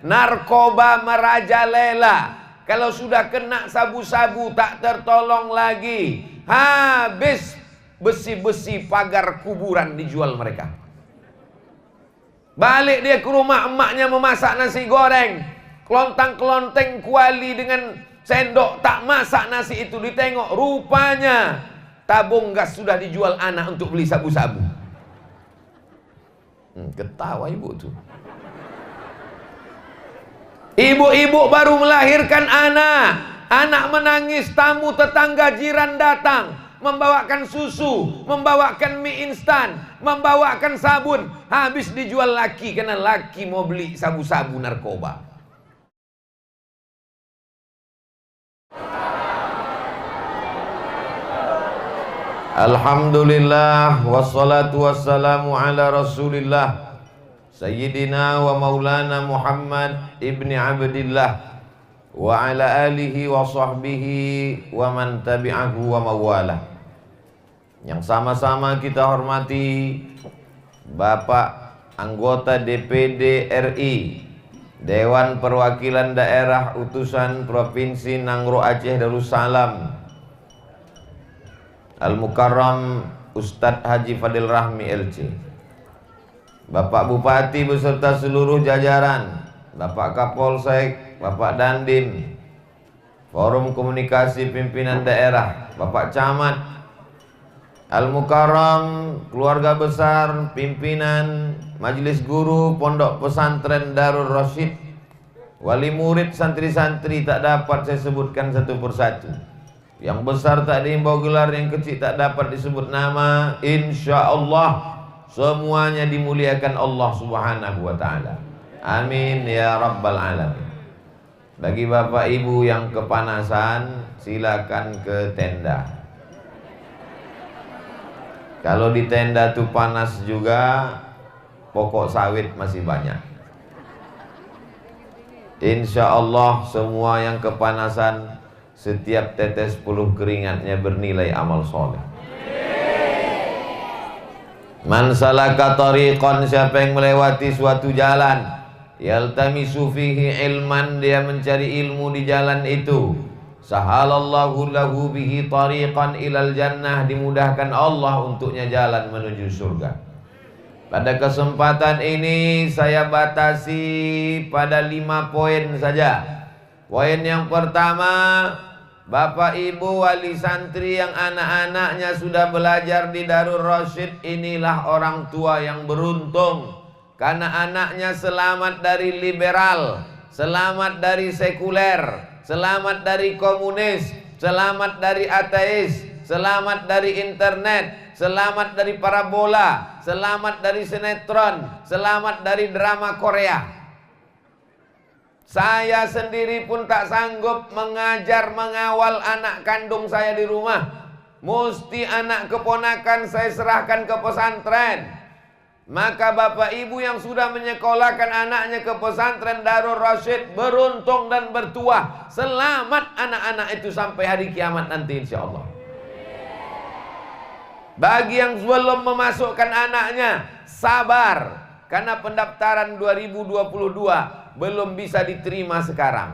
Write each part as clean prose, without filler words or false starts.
narkoba merajalela. Kalau sudah kena sabu-sabu tak tertolong lagi, habis besi-besi pagar kuburan dijual mereka. Balik dia ke rumah, emaknya memasak nasi goreng, kelontang-kelonteng kuali dengan sendok, tak masak nasi itu. Ditengok, rupanya tabung gas sudah dijual anak untuk beli sabu-sabu. Ketawa ibu tuh. Ibu-ibu baru melahirkan anak menangis, tamu tetangga jiran datang, membawakan susu, membawakan mie instan, membawakan sabun, habis dijual laki karena laki mau beli sabu-sabu narkoba. Alhamdulillah, wassalatu wassalamu ala rasulillah Sayyidina wa maulana Muhammad ibni Abdillah wa ala alihi wa sahbihi wa man tabi'ahu wa mawalah. Yang sama-sama kita hormati Bapak anggota DPD RI Dewan Perwakilan Daerah Utusan Provinsi Nangro Aceh Darussalam Al-Mukarram Ustadz Haji Fadil Rahmi LC, Bapak Bupati beserta seluruh jajaran, Bapak Kapolsek, Bapak Dandim, Forum Komunikasi Pimpinan Daerah, Bapak Camat, Al-Mukarram, keluarga besar, pimpinan, Majelis Guru, Pondok Pesantren Darul Rasyid, wali murid, santri-santri tak dapat saya sebutkan satu persatu. Yang besar tak diimbau gelar, yang kecil tak dapat disebut nama. Insya Allah semuanya dimuliakan Allah Subhanahu wa ta'ala. Amin ya rabbal alamin. Bagi bapak ibu yang kepanasan, silakan ke tenda. Kalau di tenda tuh panas juga, pokok sawit masih banyak. Insya Allah semua yang kepanasan, setiap tetes puluh keringatnya bernilai amal soleh. Man salaka tariqan, siapa yang melewati suatu jalan, yaltamisu fihi ilman, dia mencari ilmu di jalan itu, sahalallahu lahu bihi tariqan ilal jannah, dimudahkan Allah untuknya jalan menuju surga. Pada kesempatan ini saya batasi pada 5 poin saja. Poin yang pertama, Bapak Ibu wali santri yang anak-anaknya sudah belajar di Darul Rasyid, inilah orang tua yang beruntung, karena anaknya selamat dari liberal, selamat dari sekuler, selamat dari komunis, selamat dari ateis, selamat dari internet, selamat dari parabola, selamat dari sinetron, selamat dari drama Korea. Saya sendiri pun tak sanggup mengajar, mengawal anak kandung saya di rumah. Mesti anak keponakan saya serahkan ke pesantren. Maka bapak ibu yang sudah menyekolahkan anaknya ke pesantren Darul Rasyid beruntung dan bertuah. Selamat anak-anak itu sampai hari kiamat nanti insya Allah. Bagi yang belum memasukkan anaknya, sabar, karena pendaftaran 2022 belum bisa diterima sekarang.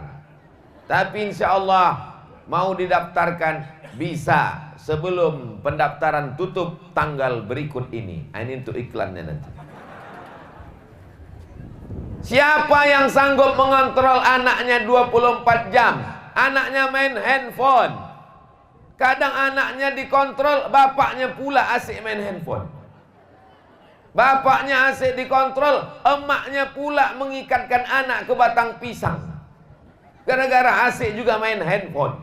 Tapi insya Allah mau didaftarkan bisa sebelum pendaftaran tutup tanggal berikut ini. Ini untuk iklannya nanti. Siapa yang sanggup mengontrol anaknya 24 jam? Anaknya main handphone. Kadang anaknya dikontrol, bapaknya pula asik main handphone. Bapaknya asik dikontrol, emaknya pula mengikatkan anak ke batang pisang. Gara-gara asik juga main handphone.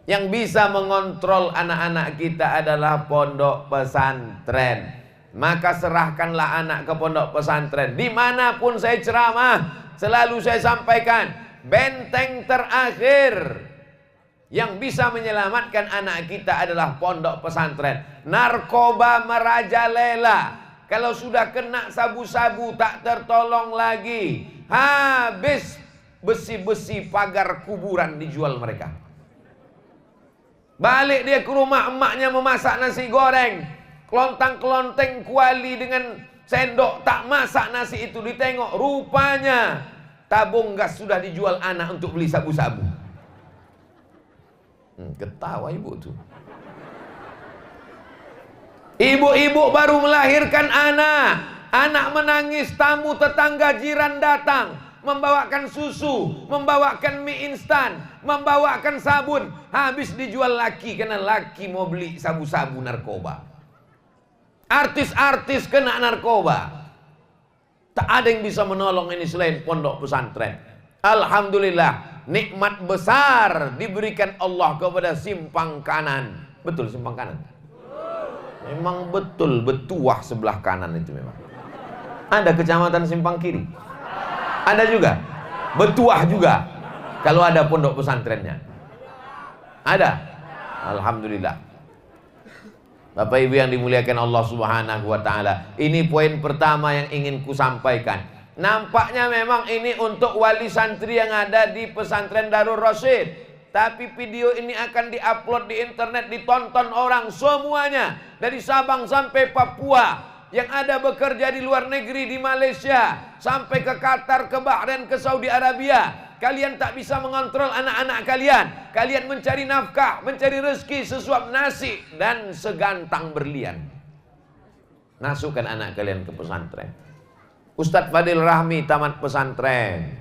Yang bisa mengontrol anak-anak kita adalah pondok pesantren. Maka serahkanlah anak ke pondok pesantren. Dimanapun saya ceramah, selalu saya sampaikan, benteng terakhir yang bisa menyelamatkan anak kita adalah pondok pesantren. Narkoba merajalela. Kalau sudah kena sabu-sabu tak tertolong lagi, habis besi-besi pagar kuburan dijual mereka. Balik dia ke rumah, emaknya memasak nasi goreng, kelontang-kelonteng kuali dengan sendok, tak masak nasi itu. Ditengok, rupanya tabung gas sudah dijual anak untuk beli sabu-sabu. Ketawa ibu tuh. Ibu-ibu baru melahirkan anak menangis, tamu tetangga jiran datang, membawakan susu, membawakan mie instan, membawakan sabun, habis dijual laki karena laki mau beli sabu-sabu narkoba. Artis-artis kena narkoba. Tak ada yang bisa menolong ini selain pondok pesantren. Alhamdulillah, nikmat besar diberikan Allah kepada simpang kanan. Betul simpang kanan? Memang betul, betuah sebelah kanan itu memang. Ada kecamatan simpang kiri? Ada juga? Betuah juga? Kalau ada pondok pesantrennya? Ada? Alhamdulillah. Bapak Ibu yang dimuliakan Allah Subhanahu wa taala, ini poin pertama yang ingin ku sampaikan. Nampaknya memang ini untuk wali santri yang ada di pesantren Darul Rasyid. Tapi video ini akan diupload di internet, ditonton orang semuanya, dari Sabang sampai Papua, yang ada bekerja di luar negeri, di Malaysia, sampai ke Qatar, ke Bahrain, ke Saudi Arabia. Kalian tak bisa mengontrol anak-anak kalian. Kalian mencari nafkah, mencari rezeki sesuap nasi dan segantang berlian. Masukkan anak kalian ke pesantren. Ustadz Fadil Rahmi tamat pesantren.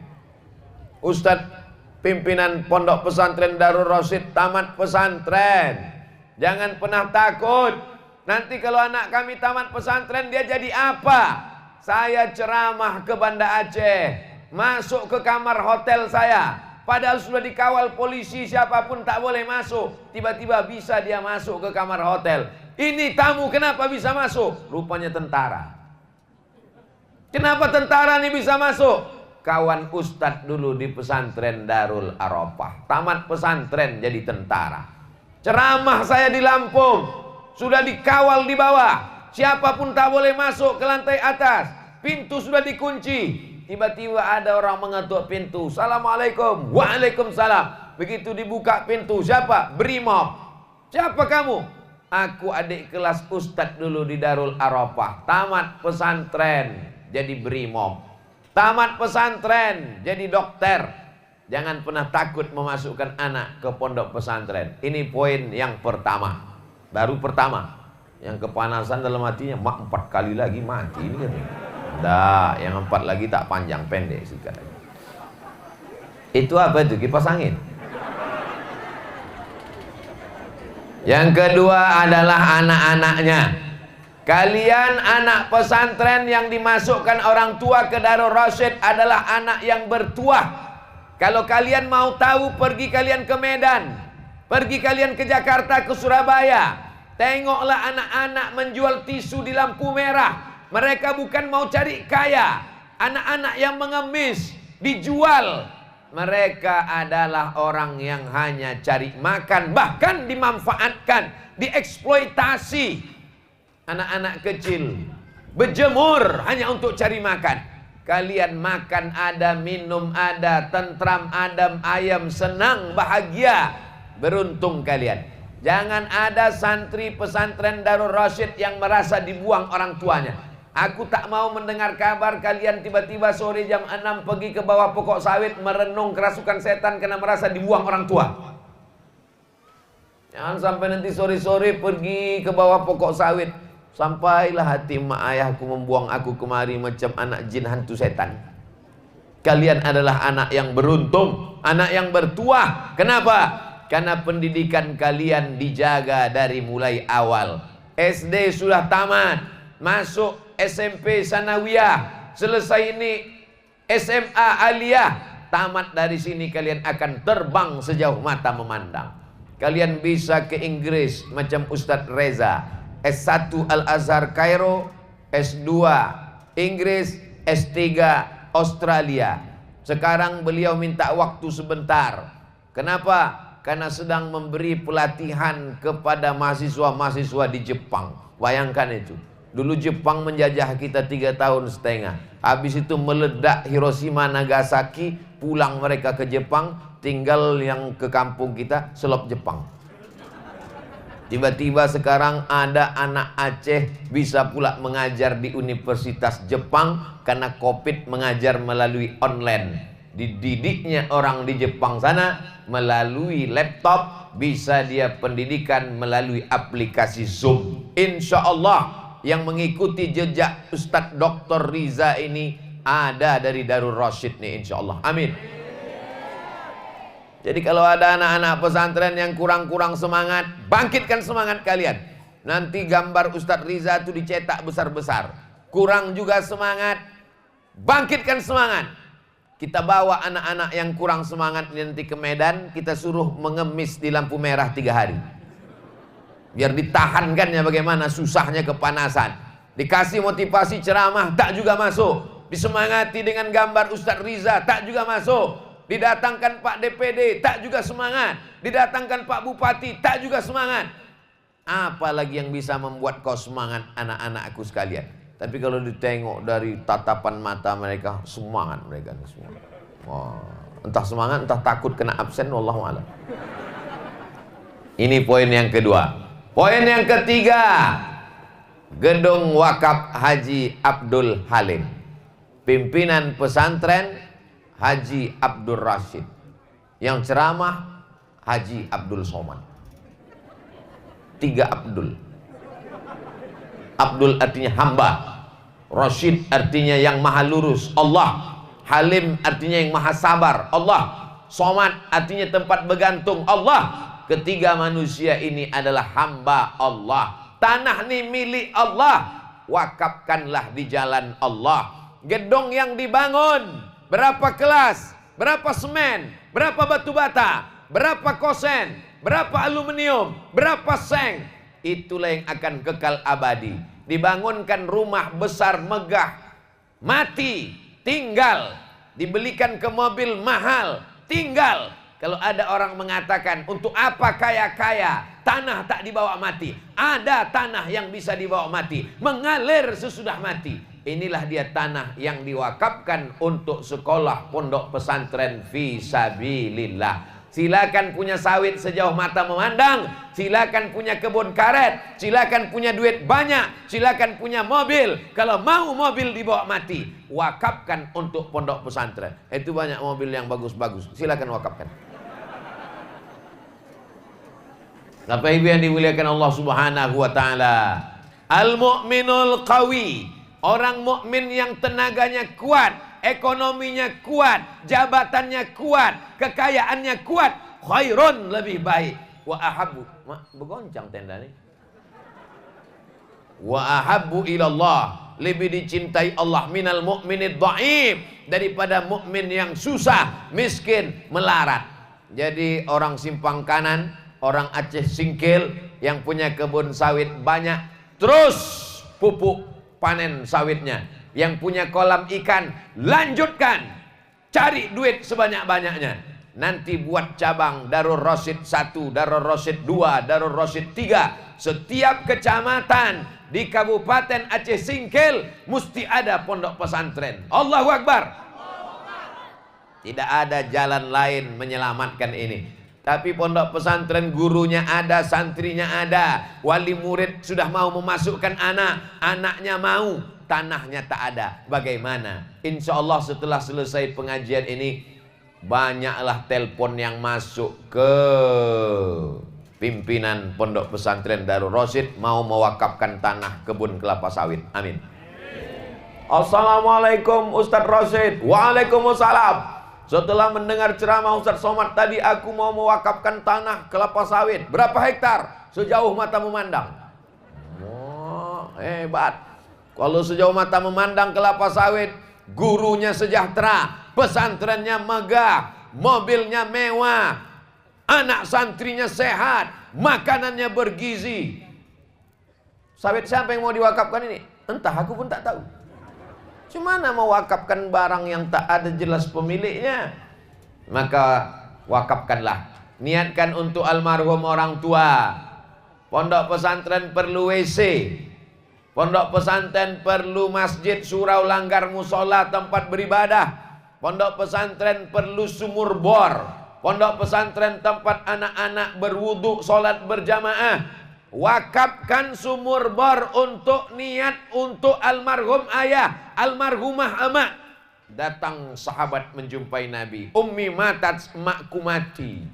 Ustadz pimpinan pondok pesantren Darul Rasyid tamat pesantren. Jangan pernah takut. Nanti kalau anak kami tamat pesantren dia jadi apa? Saya ceramah ke Banda Aceh, masuk ke kamar hotel saya, padahal sudah dikawal polisi, siapapun tak boleh masuk. Tiba-tiba bisa dia masuk ke kamar hotel. Ini tamu kenapa bisa masuk? Rupanya tentara. Kenapa tentara ini bisa masuk? Kawan ustadz dulu di pesantren Darul Arafah, tamat pesantren jadi tentara. Ceramah saya di Lampung, sudah dikawal di bawah, siapapun tak boleh masuk ke lantai atas, pintu sudah dikunci. Tiba-tiba ada orang mengetuk pintu. Assalamualaikum. Waalaikumsalam. Begitu dibuka pintu, siapa? Brimob. Siapa kamu? Aku adik kelas ustadz dulu di Darul Arafah, tamat pesantren jadi brimob, tamat pesantren jadi dokter. Jangan pernah takut memasukkan anak ke pondok pesantren. Ini poin yang pertama. Baru pertama. Yang kepanasan dalam hatinya, mak 4 kali lagi mati ini kan. Dah, yang 4 lagi tak panjang pendek sikat. Itu apa itu? Kipas angin. Yang kedua adalah anak-anaknya. Kalian anak pesantren yang dimasukkan orang tua ke Darul Rasyid adalah anak yang bertuah. Kalau kalian mau tahu, pergi kalian ke Medan, pergi kalian ke Jakarta, ke Surabaya. Tengoklah anak-anak menjual tisu di lampu merah. Mereka bukan mau cari kaya. Anak-anak yang mengemis dijual. Mereka adalah orang yang hanya cari makan, bahkan dimanfaatkan, dieksploitasi. Anak-anak kecil berjemur hanya untuk cari makan. Kalian makan ada, minum ada, tentram, adem, ayam, senang, bahagia. Beruntung kalian. Jangan ada santri pesantren Darul Rasyid yang merasa dibuang orang tuanya. Aku tak mau mendengar kabar kalian tiba-tiba sore jam 6 pergi ke bawah pokok sawit merenung kerasukan setan karena merasa dibuang orang tua. Jangan sampai nanti sore-sore pergi ke bawah pokok sawit, sampailah hati mak ayahku membuang aku kemari macam anak jin hantu setan. Kalian adalah anak yang beruntung, anak yang bertuah. Kenapa? Karena pendidikan kalian dijaga dari mulai awal. SD sudah tamat, masuk SMP Sanawiyah, selesai ini SMA Aliyah, tamat dari sini kalian akan terbang sejauh mata memandang. Kalian bisa ke Inggris macam Ustadz Reza, S1 Al-Azhar Kairo, S2 Inggris, S3 Australia. Sekarang beliau minta waktu sebentar. Kenapa? Karena sedang memberi pelatihan kepada mahasiswa-mahasiswa di Jepang. Bayangkan itu. Dulu Jepang menjajah kita 3,5 tahun. Habis itu meledak Hiroshima Nagasaki. Pulang mereka ke Jepang. Tinggal yang ke kampung kita selop Jepang. Tiba-tiba sekarang ada anak Aceh bisa pula mengajar di Universitas Jepang. Karena Covid mengajar melalui online. dididiknya orang di Jepang sana melalui laptop, bisa dia pendidikan melalui aplikasi Zoom. Insya Allah yang mengikuti jejak Ustadz Dr. Riza ini ada dari Darul Rasyid nih, insya Allah. Amin. Jadi kalau ada anak-anak pesantren yang kurang-kurang semangat, bangkitkan semangat kalian. Nanti gambar Ustadz Riza itu dicetak besar-besar. Kurang juga semangat, bangkitkan semangat. Kita bawa anak-anak yang kurang semangat nanti ke Medan, kita suruh mengemis di lampu merah 3 hari. Biar ditahankan ya bagaimana susahnya kepanasan. Dikasih motivasi ceramah, tak juga masuk. Disemangati dengan gambar Ustadz Riza, tak juga masuk. Didatangkan Pak DPD, tak juga semangat. Didatangkan Pak Bupati, tak juga semangat. Apalagi yang bisa membuat kau semangat, anak-anakku sekalian. Tapi kalau ditengok dari tatapan mata mereka, semangat mereka semua. Wah, entah semangat, entah takut kena absen, wallahu a'lam. Ini poin yang kedua. Poin yang ketiga, Gedung Wakaf Haji Abdul Halim. Pimpinan pesantren Haji Abdul Rashid. Yang ceramah Haji Abdul Somad. 3 Abdul. Abdul artinya hamba, Rashid artinya yang maha lurus, Allah. Halim artinya yang maha sabar, Allah. Somad artinya tempat bergantung, Allah. Ketiga manusia ini adalah hamba Allah. Tanah ini milik Allah, wakafkanlah di jalan Allah. Gedung yang dibangun, berapa kelas, berapa semen, berapa batu bata, berapa kosen, berapa aluminium, berapa seng, itulah yang akan kekal abadi. Dibangunkan rumah besar megah, mati, tinggal. Dibelikan ke mobil mahal, tinggal. Kalau ada orang mengatakan, untuk apa kaya-kaya, tanah tak dibawa mati. Ada tanah yang bisa dibawa mati, mengalir sesudah mati. Inilah dia tanah yang diwakafkan untuk sekolah pondok pesantren fi sabilillah. Silakan punya sawit sejauh mata memandang, silakan punya kebun karet, silakan punya duit banyak, silakan punya mobil. Kalau mau mobil dibawa mati, wakafkan untuk pondok pesantren. Itu banyak mobil yang bagus-bagus, silakan wakafkan. Bapak Ibu yang dimuliakan Allah Subhanahu wa taala, al-mu'minul qawi, orang mukmin yang tenaganya kuat, ekonominya kuat, jabatannya kuat, kekayaannya kuat, khairun, lebih baik. Wa ahabbu, bergoncang tenda nih. Wa ahabbu ilallah, lebih dicintai Allah minal mu'minid dhaif, daripada mukmin yang susah, miskin, melarat. Jadi orang Simpang Kanan, orang Aceh Singkil yang punya kebun sawit banyak, terus pupuk panen sawitnya. Yang punya kolam ikan, lanjutkan, cari duit sebanyak-banyaknya. Nanti buat cabang Darul Rasyid 1, Darul Rasyid 2, Darul Rasyid 3. Setiap kecamatan di Kabupaten Aceh Singkil mesti ada pondok pesantren. Allahu Akbar. Tidak ada jalan lain menyelamatkan ini. Tapi pondok pesantren gurunya ada, santrinya ada, wali murid sudah mau memasukkan anak, anaknya mau, tanahnya tak ada. Bagaimana? Insya Allah setelah selesai pengajian ini, banyaklah telepon yang masuk ke pimpinan pondok pesantren Darul Rasyid, mau mewakafkan tanah kebun kelapa sawit. Amin. Assalamualaikum Ustadz Rasyid. Waalaikumsalam. Setelah mendengar ceramah Ustadz Somad tadi, aku mau mewakafkan tanah kelapa sawit. Berapa hektar? Sejauh mata memandang. Oh, hebat. Kalau sejauh mata memandang kelapa sawit, gurunya sejahtera, pesantrennya megah, mobilnya mewah, anak santrinya sehat, makanannya bergizi. Sawit siapa yang mau diwakafkan ini? Entah, aku pun tak tahu. Cumana mau wakafkan barang yang tak ada jelas pemiliknya? Maka wakafkanlah. Niatkan untuk almarhum orang tua. Pondok pesantren perlu WC. Pondok pesantren perlu masjid, surau, langgar, musola, tempat beribadah. Pondok pesantren perlu sumur bor. Pondok pesantren tempat anak-anak berwudu, sholat berjamaah. Wakafkan sumur bor untuk niat untuk almarhum ayah, almarhumah emak. datang sahabat menjumpai Nabi. Ummi matat, makku mati.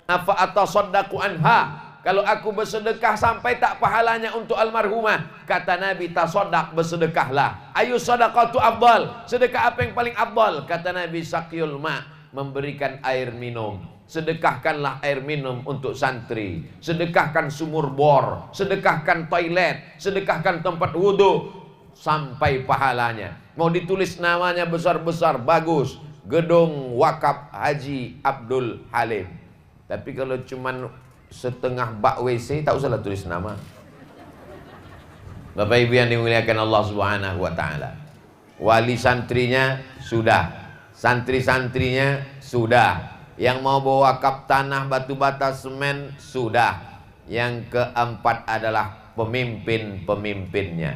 Afa atasaddaqu anha? Kalau aku bersedekah sampai tak pahalanya untuk almarhumah. Kata Nabi, tasaddaq, bersedekahlah. Ayu sadaqatu afdal? Sedekah apa yang paling afdal? Kata Nabi, saqyul ma, memberikan air minum. Sedekahkanlah air minum untuk santri. Sedekahkan sumur bor, sedekahkan toilet, sedekahkan tempat wudhu, sampai pahalanya. Mau ditulis namanya besar-besar, bagus. Gedung Wakaf Haji Abdul Halim. Tapi kalau cuman setengah bak WC, tak usahlah tulis nama. Bapak Ibu yang dimuliakan Allah Subhanahu wa taala. Wali santrinya sudah, santri-santrinya sudah. Yang mau bawa wakaf tanah, batu bata, semen sudah. Yang keempat adalah pemimpin-pemimpinnya.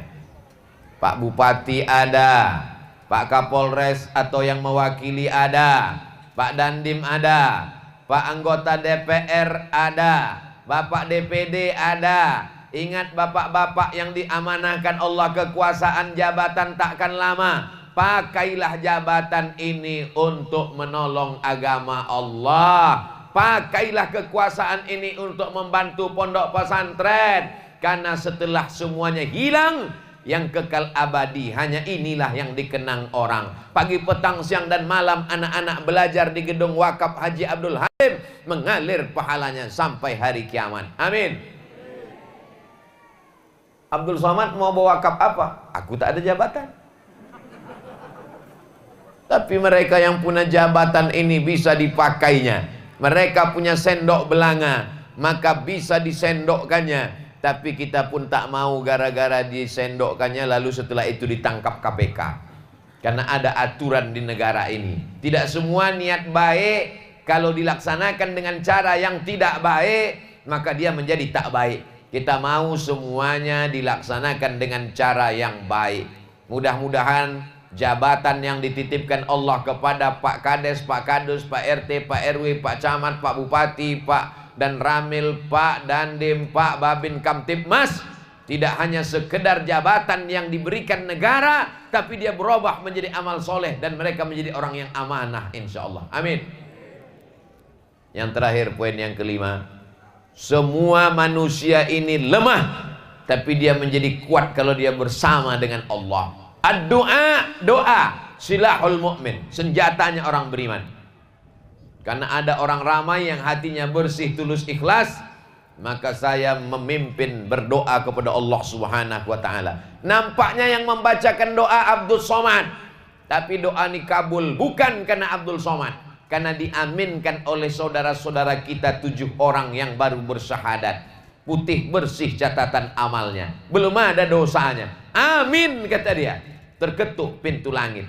Pak Bupati ada, Pak Kapolres atau yang mewakili ada, Pak Dandim ada, Pak anggota DPR ada, Bapak DPD ada. Ingat bapak-bapak yang diamanahkan Allah kekuasaan jabatan takkan lama. Pakailah jabatan ini untuk menolong agama Allah. Pakailah kekuasaan ini untuk membantu pondok pesantren. Karena setelah semuanya hilang, yang kekal abadi hanya inilah yang dikenang orang. Pagi, petang, siang dan malam anak-anak belajar di gedung Wakaf Haji Abdul Halim, mengalir pahalanya sampai hari kiamat. Amin. Abdul Somad mau bawa wakaf apa? Aku tak ada jabatan. Tapi mereka yang punya jabatan ini bisa dipakainya. Mereka punya sendok belanga, maka bisa disendokkannya. Tapi kita pun tak mau gara-gara disendokkannya lalu setelah itu ditangkap KPK. Karena ada aturan di negara ini. Tidak semua niat baik kalau dilaksanakan dengan cara yang tidak baik, maka dia menjadi tak baik. Kita mau semuanya dilaksanakan dengan cara yang baik. Mudah-mudahan jabatan yang dititipkan Allah kepada Pak Kades, Pak Kadus, Pak RT, Pak RW, Pak Camat, Pak Bupati, Pak dan Ramil, Pak Dandim, Pak Babin Kamtibmas, tidak hanya sekedar jabatan yang diberikan negara, tapi dia berubah menjadi amal soleh dan mereka menjadi orang yang amanah, insya Allah. Amin. Yang terakhir, poin yang kelima, semua manusia ini lemah, tapi dia menjadi kuat kalau dia bersama dengan Allah. Ad-doa, doa silahul mu'min, senjatanya orang beriman. Karena ada orang ramai yang hatinya bersih, tulus, ikhlas, maka saya memimpin berdoa kepada Allah Subhanahu wa taala. Nampaknya yang membacakan doa Abdul Somad, tapi doa ini kabul bukan karena Abdul Somad, karena diaminkan oleh saudara-saudara kita 7 orang yang baru bersyahadat. Putih bersih catatan amalnya, belum ada dosanya. Amin, kata dia. Terketuk pintu langit.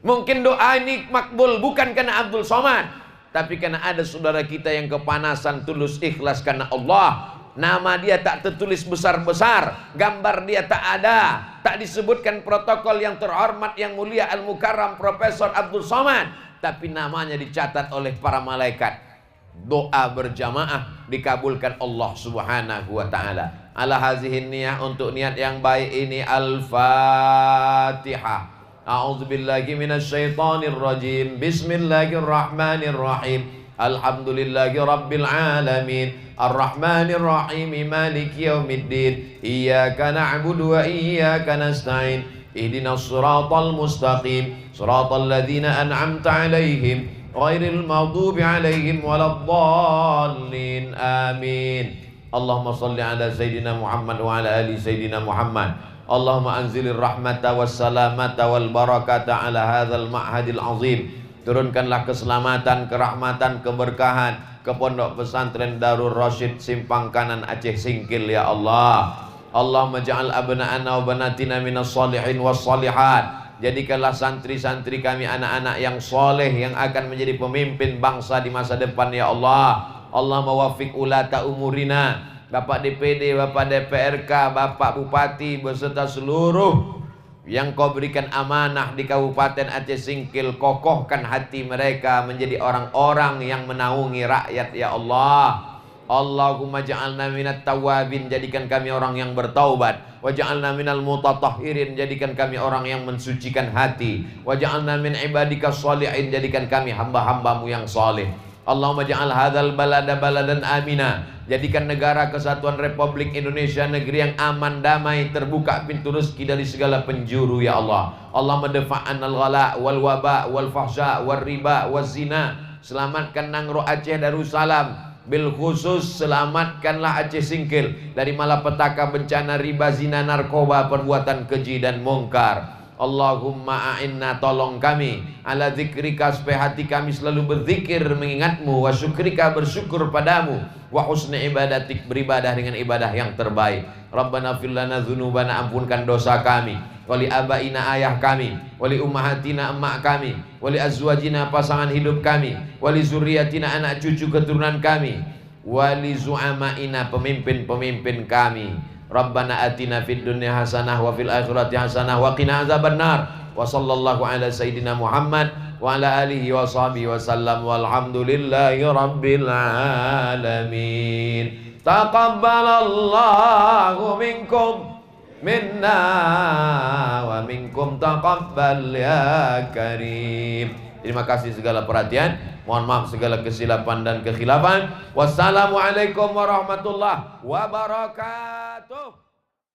Mungkin doa ini makbul bukan karena Abdul Somad, tapi karena ada saudara kita yang kepanasan, tulus, ikhlas karena Allah. Nama dia tak tertulis besar-besar, gambar dia tak ada, tak disebutkan protokol yang terhormat, yang mulia, Al-Mukarram Profesor Abdul Somad, tapi namanya dicatat oleh para malaikat. Doa berjamaah dikabulkan Allah Subhanahu wa taala. Ala hazihin niyah, untuk niat yang baik ini. Al-Fatihah. A'udzubillahi minasyaitonir rajim. Bismillahirrahmanirrahim. Alhamdulillahi rabbil alamin. Arrahmanir rahim. Maliki yaumiddin. Iyyaka na'budu wa iyyaka nasta'in. Ihdinas siratal mustaqim. Siratal ladzina an'amta 'alaihim ghairil maghdubi 'alaihim waladdallin. Amin. Allahumma shalli ala sayyidina Muhammad wa ala ali sayyidina Muhammad. Allahumma anzilir rahmata wassalamata wal barakata ala hadzal ma'hadil azim. Turunkanlah keselamatan, kerahmatan, keberkahan ke pondok pesantren Darul Rasyid Simpang Kanan Aceh Singkil ya Allah. Allahumma ja'al abna'ana wa banatina minas shalihin was shalihat. Jadikanlah santri-santri kami anak-anak yang soleh, yang akan menjadi pemimpin bangsa di masa depan ya Allah. Allahumma wafiq ulata umurina, Bapak DPD, Bapak DPRK, Bapak Bupati beserta seluruh yang kau berikan amanah di Kabupaten Aceh Singkil. Kokohkan hati mereka menjadi orang-orang yang menaungi rakyat ya Allah. Allahumma ja'alna minat tawabin, jadikan kami orang yang bertaubat. Wa ja'alna minal mutatahhirin, jadikan kami orang yang mensucikan hati. Wa ja'alna min ibadika sholihin, jadikan kami hamba-hambamu yang soleh. Allahumma ja'al hadzal balada baladan amina, jadikan negara kesatuan Republik Indonesia negeri yang aman, damai, terbuka pintu rezeki dari segala penjuru ya Allah. Allahumma dafa'an al-ghala wal waba wal fahsya wal riba wal zina. Selamatkan Nangro Aceh Darussalam. Bil khusus selamatkanlah Aceh Singkil dari malapetaka, bencana, riba, zina, narkoba, perbuatan keji dan mungkar. Allahumma a'inna, tolong kami, ala zikrika, supaya hati kami selalu berzikir mengingatmu, wa syukrika, bersyukur padamu, wa husni ibadatik, beribadah dengan ibadah yang terbaik. Rabbana fir lana dzunubana, ampunkan dosa kami, wali abaina, ayah kami, wali ummahatina, emak kami, wali azwajina, pasangan hidup kami, wali zuriyatina, anak cucu keturunan kami, wali zu'amaina, pemimpin-pemimpin kami. Rabbana atina fid dunya hasanah wa fil akhirati hasanah wa qina azabannar. Wa sallallahu ala sayyidina Muhammad wa ala alihi wa sahbihi wa sallam, walhamdulillahi rabbil alamin. Taqabbalallahu minkum minna wa minkum taqabbal ya karim. Terima kasih segala perhatian. Mohon maaf segala kesilapan dan kekhilafan. Wassalamualaikum warahmatullahi wabarakatuh.